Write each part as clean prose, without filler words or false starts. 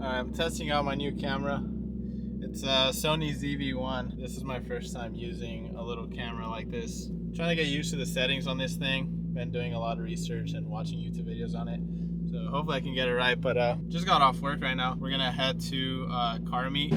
I'm testing out my new camera. It's a Sony ZV-1. This is my first time using a little camera like this. I'm trying to get used to the settings on this thing. Been doing a lot of research and watching YouTube videos on it. So hopefully I can get it right, but just got off work right now. We're gonna head to car meet.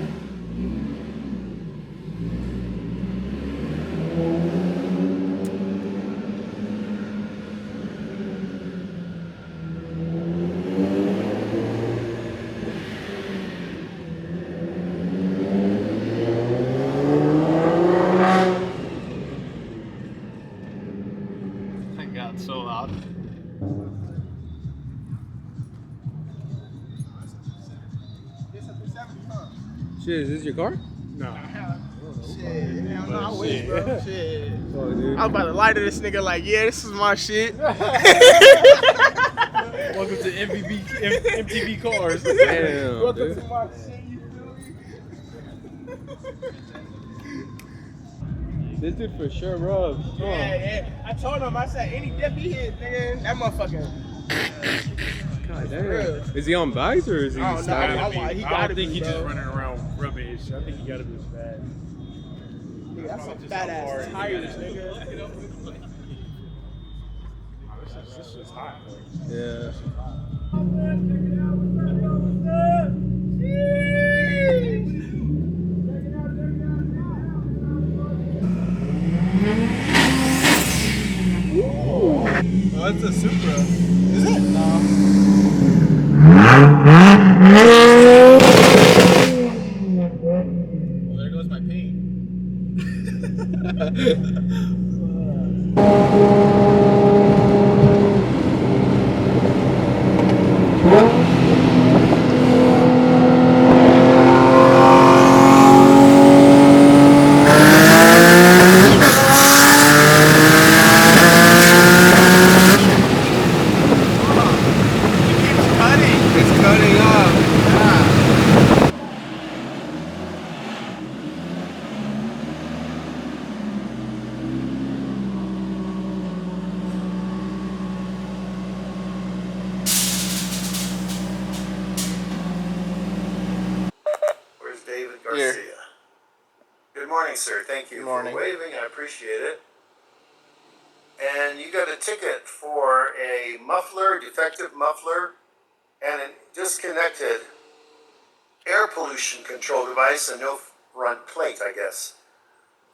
That got so loud. Shit, is this your car? No. Shit, hell no, I wish, bro. Shit. Oh, dude. I'm about to lie to this nigga like, yeah, this is my shit. Welcome to MTV Cars. Damn, Welcome dude. to my shit, you feel me? This dude for sure rubs. Yeah. I told him, I said, any dip he hit, nigga, that motherfucker. God damn. Is he on bikes or is he I don't know. starting? I I gotta don't think be, he's just bro. running around rubbish. I think he gotta be fast. Nigga, that's some fat ass tires, nigga. This is hot. Yeah. Oh, that's a Supra. Is it? No. Well, there goes my paint. It's cutting off. Where's David Garcia? Here. Good morning, sir. Thank you Good morning. for waving. I appreciate it. And you got a ticket for a muffler, defective muffler, and a disconnected air pollution control device, and no front plate, I guess.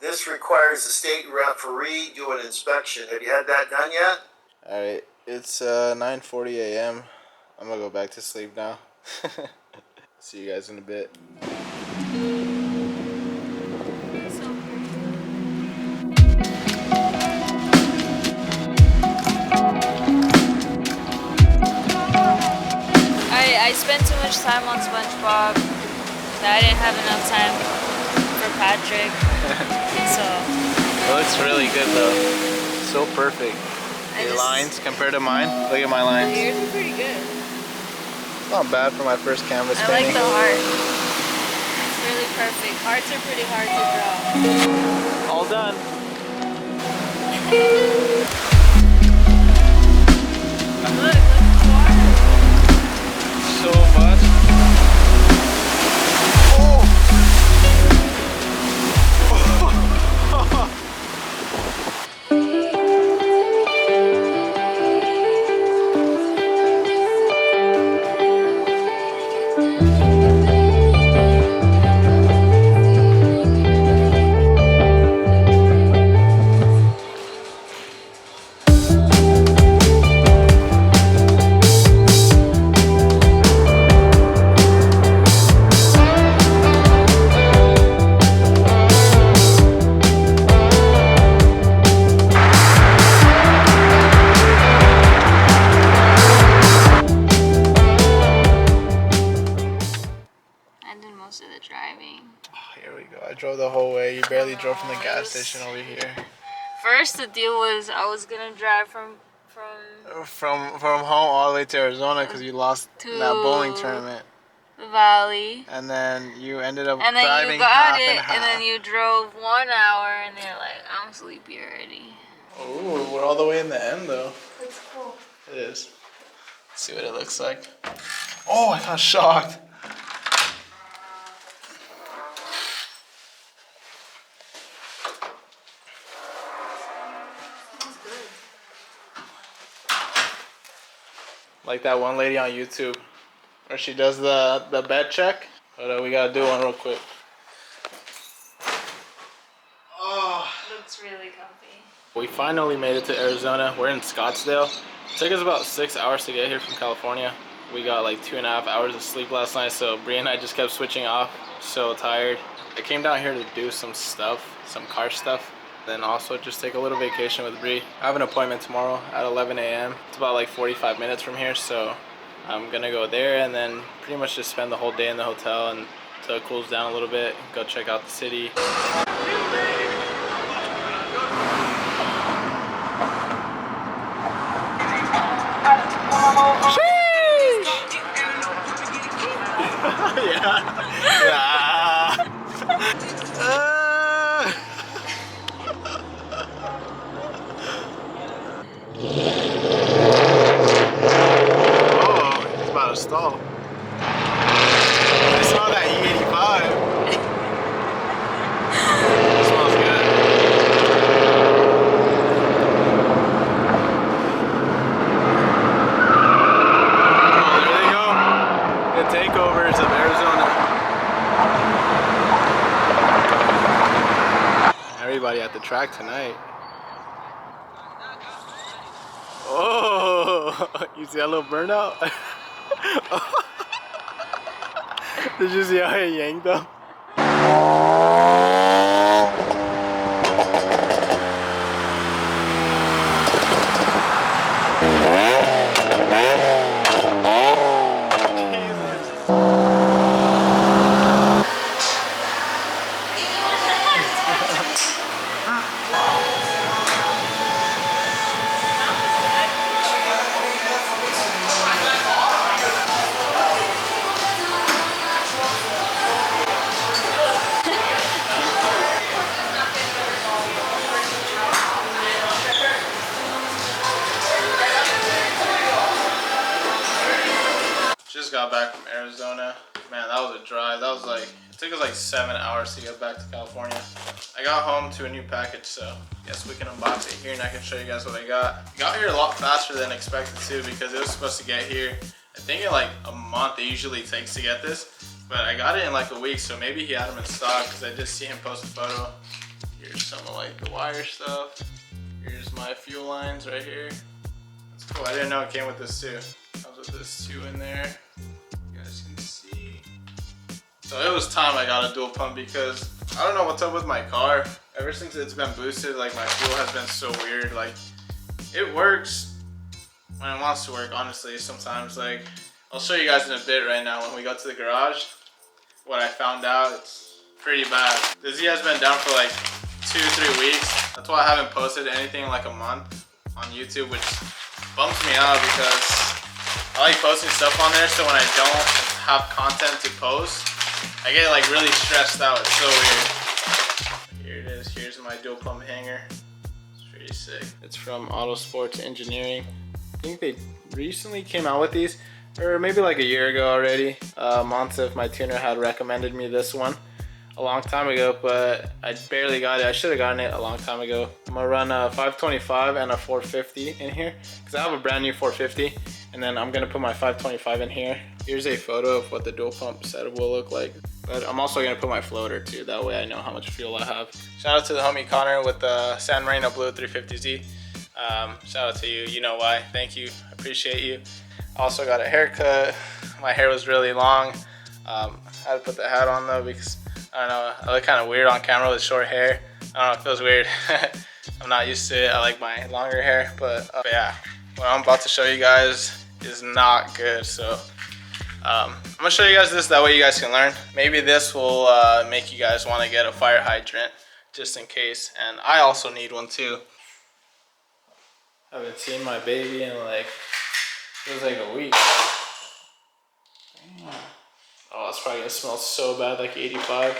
This requires the state referee do an inspection. Have you had that done yet? Alright, it's 9:40 a.m. I'm gonna go back to sleep now. See you guys in a bit. I spent too much time on SpongeBob that I didn't have enough time for Patrick. So It looks really good though. So perfect. Your lines compared to mine. Look at my lines. yours are pretty good. It's not bad for my first canvas I like painting. the heart. It's really perfect. Hearts are pretty hard to draw. All done. Look at water. So much. Most of the driving. Oh, here we go. I drove the whole way. You barely drove from the gas station over here. First, the deal was I was gonna drive from From home all the way to Arizona because you lost in that bowling tournament. the valley. And then you ended up And then driving you got half it, and half. and then you drove 1 hour, and you're like, I'm sleepy already. Oh, we're all the way in the end though. It's cool. It is. Let's see what it looks like. Oh, I got shocked. like that one lady on YouTube where she does the bed check. But we gotta do one real quick. Oh, Looks really comfy. we finally made it to Arizona. We're in Scottsdale. It took us about 6 hours to get here from California. We got like 2.5 hours of sleep last night, so Bree and I just kept switching off. So tired. I came down here to do some stuff, some car stuff. Then also just take a little vacation with Bree. I have an appointment tomorrow at 11 a.m. It's about like 45 minutes from here, so I'm gonna go there and then pretty much just spend the whole day in the hotel until it cools down a little bit, go check out the city. Oh, it's about to stall. I saw that E85. It smells good. Oh, there they go. The takeovers of Arizona. Everybody at the track tonight. Oh, you see that little burnout? Did you see how he yanked them? Just got back from Arizona. Man, that was a drive. That was like, it took us like 7 hours to get back to California. I got home to a new package, so guess we can unbox it here and I can show you guys what I got. Got here a lot faster than expected too, because it was supposed to get here, I think in like a month it usually takes to get this. But I got it in like a week, so maybe he had them in stock because I just see him post a photo. Here's some of like the wire stuff. Here's my fuel lines right here. That's cool. I didn't know it came with this too. Comes with this too in there. You guys can see. So it was time I got a dual pump because I don't know what's up with my car. Ever since it's been boosted, like my fuel has been so weird. Like it works when it wants to work, honestly. Sometimes, like I'll show you guys in a bit right now when we go to the garage. What I found out, it's pretty bad. This has been down for like 2-3 weeks. That's why I haven't posted anything in like a month on YouTube, which bumps me out because I like posting stuff on there, so when I don't have content to post, I get like really stressed out. It's so weird. Here it is. Here's my dual pump hanger. It's pretty sick. It's from Auto Sports Engineering. I think they recently came out with these, or maybe like a year ago already. Monsef, my tuner, had recommended me this one a long time ago, but I barely got it. I should have gotten it a long time ago. I'm gonna run a 525 and a 450 in here because I have a brand new 450, and then I'm gonna put my 525 in here. Here's a photo of what the dual pump setup will look like. But I'm also gonna put my floater too, that way I know how much fuel I have. Shout out to the homie Connor with the San Marino Blue 350Z. Shout out to you, you know why. Thank you, appreciate you. Also got a haircut. My hair was really long. I had to put the hat on though because I don't know, I look kind of weird on camera with short hair. I don't know, it feels weird. I'm not used to it. I like my longer hair, but yeah, what I'm about to show you guys is not good. So I'm gonna show you guys this, that way you guys can learn. Maybe this will make you guys want to get a fire hydrant just in case, and I also need one too. I haven't seen my baby in like, it was like a week. Damn. Oh, it's probably gonna smell so bad, like 85.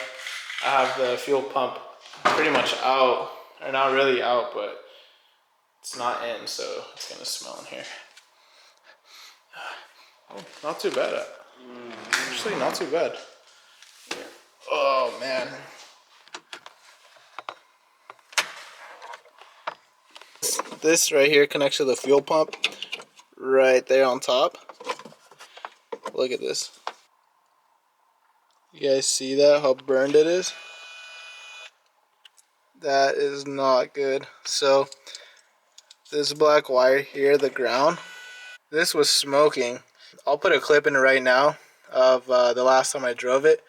I have the fuel pump pretty much out, or not really out, but it's not in, so it's gonna smell in here. Oh, not too bad. Actually, not too bad. Oh man. This right here connects to the fuel pump right there on top. look at this. You guys see that? How burned it is? That is not good. So this black wire here, the ground, this was smoking. I'll put a clip in right now of the last time I drove it.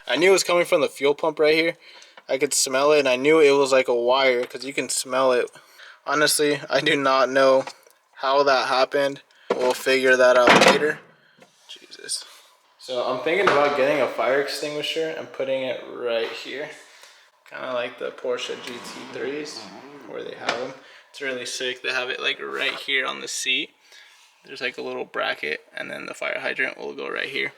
I knew it was coming from the fuel pump right here. I could smell it, and I knew it was like a wire because you can smell it. Honestly, I do not know how that happened. We'll figure that out later. Jesus. So I'm thinking about getting a fire extinguisher and putting it right here. Kind of like the Porsche GT3s where they have them. It's really sick. They have it like right here on the seat. There's like a little bracket, and then the fire hydrant will go right here.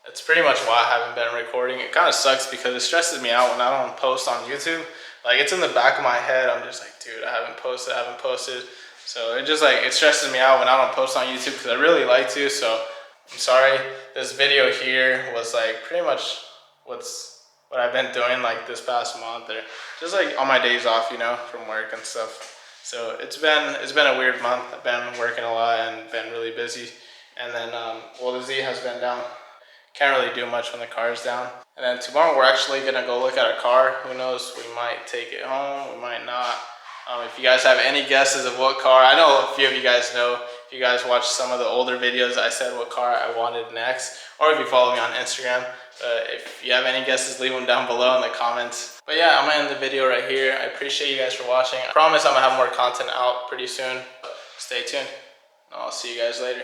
That's pretty much why I haven't been recording. It kind of sucks because it stresses me out when I don't post on YouTube. Like, it's in the back of my head. I'm just like, dude, I haven't posted. So it just like, it stresses me out when I don't post on YouTube because I really like to. So I'm sorry. This video here was like pretty much what I've been doing like this past month, or just like on my days off, you know, from work and stuff. So it's been a weird month. I've been working a lot and been really busy. And then, well, the Z has been down. Can't really do much when the car is down. And then tomorrow we're actually gonna go look at a car. Who knows, we might take it home, we might not. If you guys have any guesses of what car, I know a few of you guys know. If you guys watched some of the older videos, I said what car I wanted next. Or if you follow me on Instagram. If you have any guesses, leave them down below in the comments. But yeah, I'm gonna end the video right here. I appreciate you guys for watching. I promise I'm gonna have more content out pretty soon. Stay tuned. I'll see you guys later.